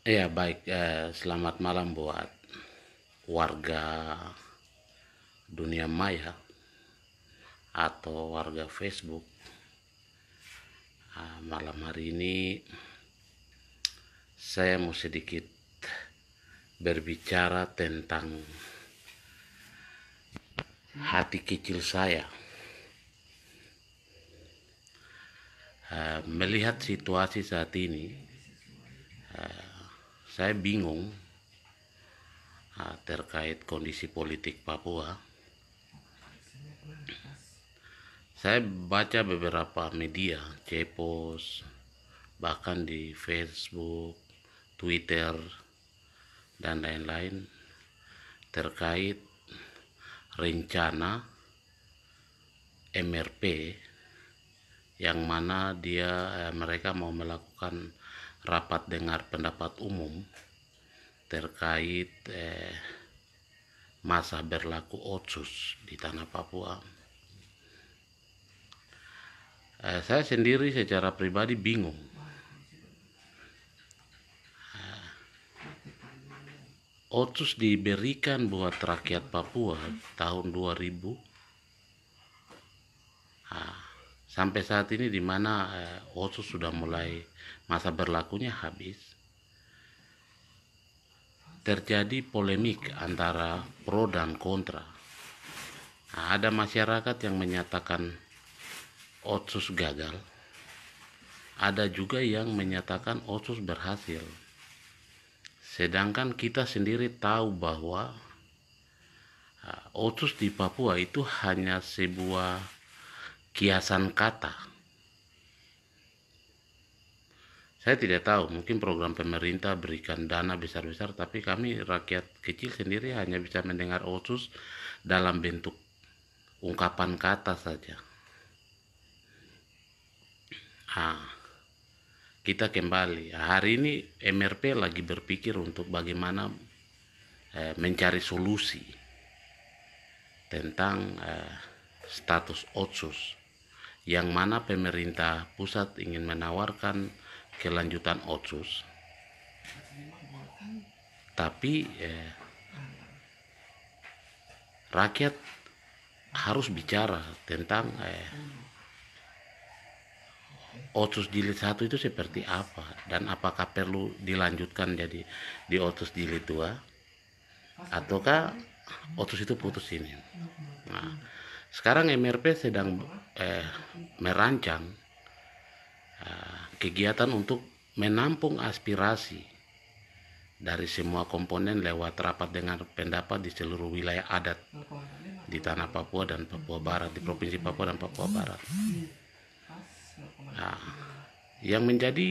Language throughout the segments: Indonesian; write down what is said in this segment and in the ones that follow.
Ya baik, selamat malam buat warga dunia maya atau warga Facebook. Malam hari ini saya mau sedikit berbicara tentang hati kecil saya. Melihat situasi saat ini, saya bingung terkait kondisi politik Papua. Saya baca beberapa media, Cepos, bahkan di Facebook, Twitter, dan lain-lain terkait rencana MRP yang mana mereka mau melakukan rapat dengar pendapat umum terkait masa berlaku Otsus di tanah Papua. Saya sendiri secara pribadi bingung. Otsus diberikan buat rakyat Papua tahun 2000. Sampai saat ini di mana Otsus sudah mulai masa berlakunya habis, terjadi polemik antara pro dan kontra. Ada masyarakat yang menyatakan Otsus gagal, ada juga yang menyatakan Otsus berhasil. Sedangkan kita sendiri tahu bahwa Otsus di Papua itu hanya sebuah kiasan kata. Saya tidak tahu, mungkin program pemerintah berikan dana besar-besar, tapi kami rakyat kecil sendiri hanya bisa mendengar Otsus dalam bentuk ungkapan kata saja. Kita kembali. Hari ini MRP lagi berpikir untuk bagaimana mencari solusi tentang status Otsus, yang mana pemerintah pusat ingin menawarkan kelanjutan Otsus, tapi rakyat harus bicara tentang Otsus jilid 1 itu seperti apa, dan apakah perlu dilanjutkan jadi di Otsus jilid 2 ataukah Otsus itu putus ini. Sekarang MRP sedang merancang kegiatan untuk menampung aspirasi dari semua komponen lewat rapat dengar pendapat di seluruh wilayah adat di tanah Papua dan Papua Barat, di Provinsi Papua dan Papua Barat. Yang menjadi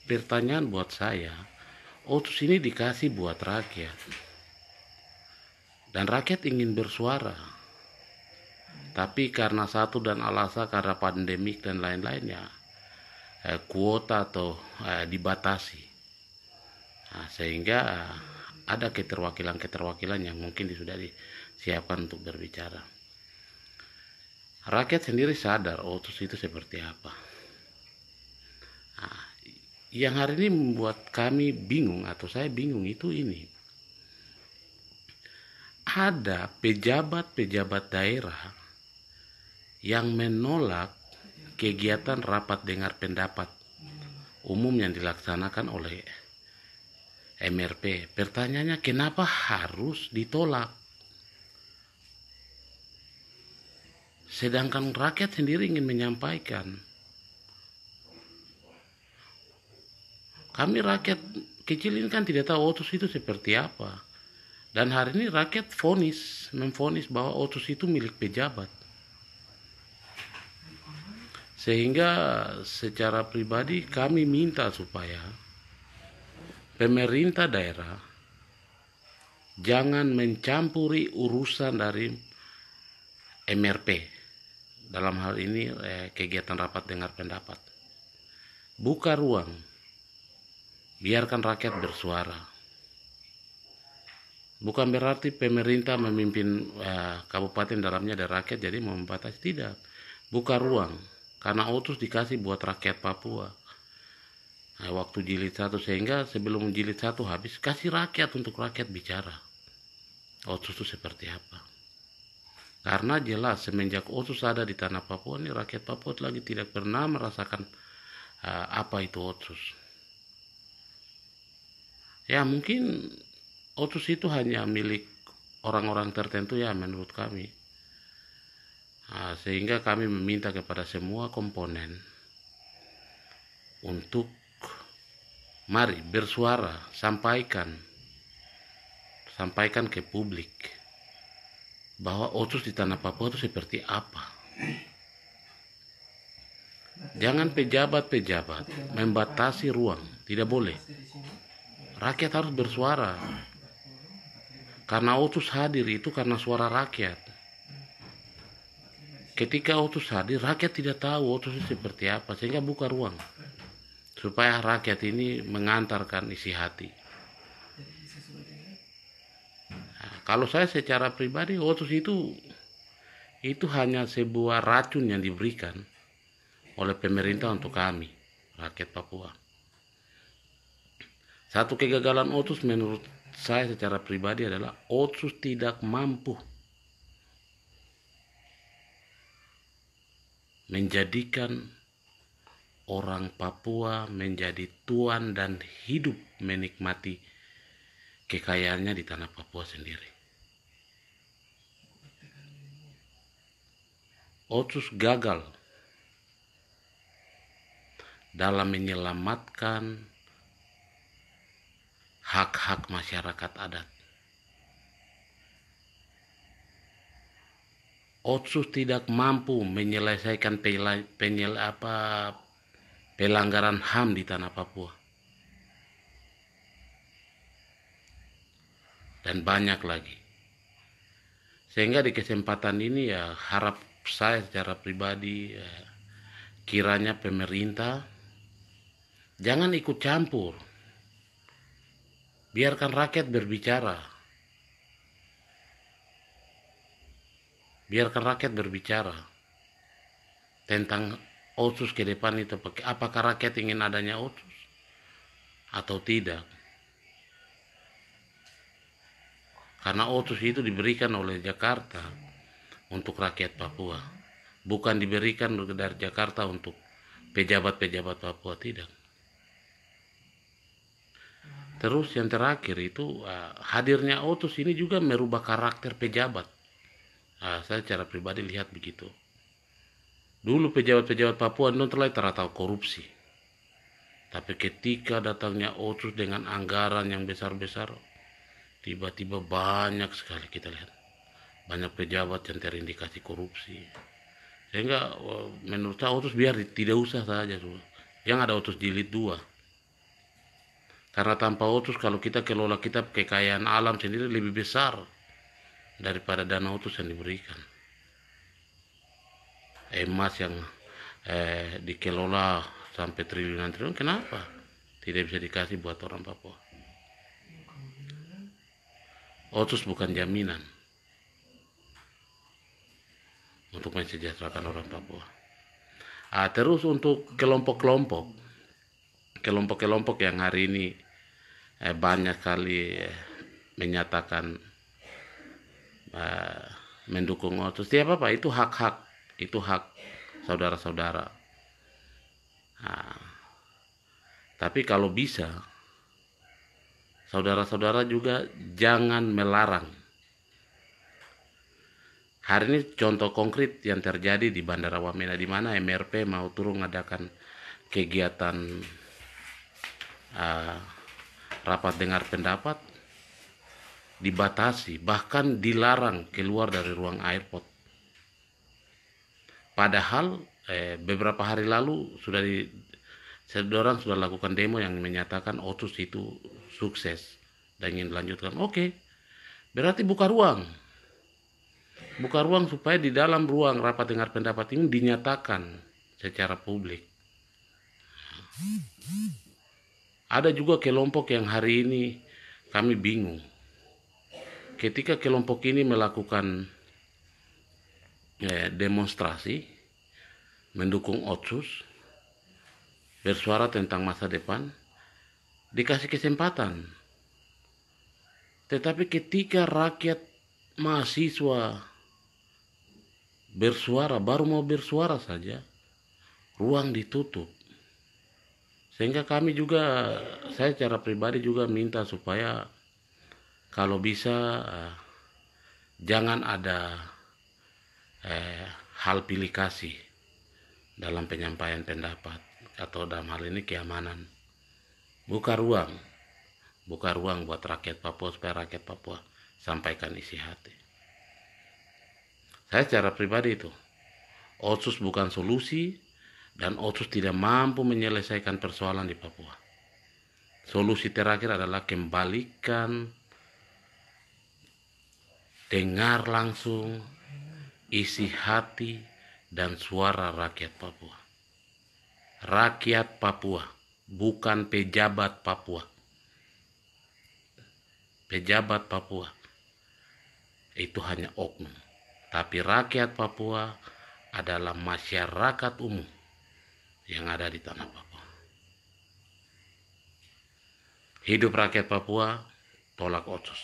pertanyaan buat saya, Otsus ini dikasih buat rakyat, dan rakyat ingin bersuara, tapi karena satu dan alasan karena pandemik dan lain-lainnya, kuota atau dibatasi, sehingga ada keterwakilan yang mungkin sudah disiapkan untuk berbicara. Rakyat sendiri sadar Otsus itu seperti apa. Yang hari ini membuat kami bingung, atau saya bingung, itu ini. Ada pejabat-pejabat daerah yang menolak kegiatan rapat dengar pendapat umum yang dilaksanakan oleh MRP. Pertanyaannya, kenapa harus ditolak? Sedangkan rakyat sendiri ingin menyampaikan. Kami rakyat kecil ini kan tidak tahu Otsus itu seperti apa. Dan hari ini rakyat memvonis bahwa Otsus itu milik pejabat. Sehingga secara pribadi kami minta supaya pemerintah daerah jangan mencampuri urusan dari MRP. Dalam hal ini kegiatan rapat dengar pendapat. Buka ruang, biarkan rakyat bersuara. Bukan berarti pemerintah memimpin kabupaten dalamnya dari rakyat jadi membatasi, tidak. Buka ruang, karena Otsus dikasih buat rakyat Papua. waktu jilid satu, sehingga sebelum jilid satu habis, kasih rakyat untuk rakyat bicara Otsus itu seperti apa. Karena jelas semenjak Otsus ada di tanah Papua ini, rakyat Papua lagi tidak pernah merasakan apa itu Otsus. Ya mungkin Otsus itu hanya milik orang-orang tertentu ya menurut kami. Sehingga kami meminta kepada semua komponen untuk mari bersuara, sampaikan ke publik bahwa Otsus di tanah Papua itu seperti apa. Jangan pejabat-pejabat membatasi ruang, tidak boleh. Rakyat harus bersuara. Karena Otsus hadir itu karena suara rakyat. Ketika Otsus hadir, rakyat tidak tahu Otsus itu seperti apa, sehingga buka ruang supaya rakyat ini mengantarkan isi hati. Nah, kalau saya secara pribadi, Otsus itu hanya sebuah racun yang diberikan oleh pemerintah untuk kami, rakyat Papua. Satu kegagalan Otsus menurut saya secara pribadi adalah Otsus tidak mampu menjadikan orang Papua menjadi tuan dan hidup menikmati kekayaannya di tanah Papua sendiri. Otsus gagal dalam menyelamatkan hak-hak masyarakat adat. Otsus tidak mampu menyelesaikan pelanggaran HAM di tanah Papua. Dan banyak lagi. Sehingga di kesempatan ini ya harap saya secara pribadi kiranya pemerintah jangan ikut campur. Biarkan rakyat berbicara. Biarkan rakyat berbicara tentang Otsus ke depan itu. Apakah rakyat ingin adanya Otsus atau tidak? Karena Otsus itu diberikan oleh Jakarta untuk rakyat Papua, bukan diberikan dari Jakarta untuk pejabat-pejabat Papua, tidak. Terus yang terakhir itu hadirnya Otsus ini juga merubah karakter pejabat. Saya secara pribadi lihat begitu. Dulu pejabat-pejabat Papua non terlalu tahu korupsi. Tapi ketika datangnya Otsus dengan anggaran yang besar-besar, tiba-tiba banyak sekali kita lihat. Banyak pejabat yang terindikasi korupsi. Sehingga menurut saya Otsus biar tidak usah saja. Yang ada Otsus jilid 2. Karena tanpa Otsus kalau kita kelola kita kekayaan alam sendiri lebih besar daripada dana Otsus yang diberikan. Emas yang dikelola sampai triliunan, kenapa tidak bisa dikasih buat orang Papua? Otsus bukan jaminan untuk mensejahterakan orang Papua. Terus untuk kelompok-kelompok yang hari ini banyak kali menyatakan mendukung Otsus, ya apa itu hak saudara-saudara. Tapi kalau bisa saudara-saudara juga jangan melarang. Hari ini contoh konkret yang terjadi di Bandara Wamena, di mana MRP mau turun mengadakan kegiatan rapat dengar pendapat, dibatasi, bahkan dilarang keluar dari ruang airport. Padahal beberapa hari lalu orang sudah lakukan demo yang menyatakan Otsus itu sukses dan ingin dilanjutkan. Oke, berarti buka ruang supaya di dalam ruang rapat dengar pendapat ini dinyatakan secara publik. Ada juga kelompok yang hari ini kami bingung. Ketika kelompok ini melakukan demonstrasi mendukung Otsus, bersuara tentang masa depan, dikasih kesempatan. Tetapi ketika rakyat mahasiswa bersuara, baru mau bersuara saja, ruang ditutup. Sehingga kami juga, saya secara pribadi juga minta supaya kalau bisa jangan ada hal pilih kasih dalam penyampaian pendapat, atau dalam hal ini keamanan. Buka ruang buat rakyat Papua, supaya rakyat Papua sampaikan isi hati. Saya secara pribadi itu, Otsus bukan solusi, dan Otsus tidak mampu menyelesaikan persoalan di Papua. Solusi terakhir adalah kembalikan, dengar langsung isi hati dan suara rakyat Papua. Rakyat Papua, bukan pejabat Papua. Pejabat Papua itu hanya oknum, tapi rakyat Papua adalah masyarakat umum yang ada di tanah Papua. Hidup rakyat Papua, tolak Otsus.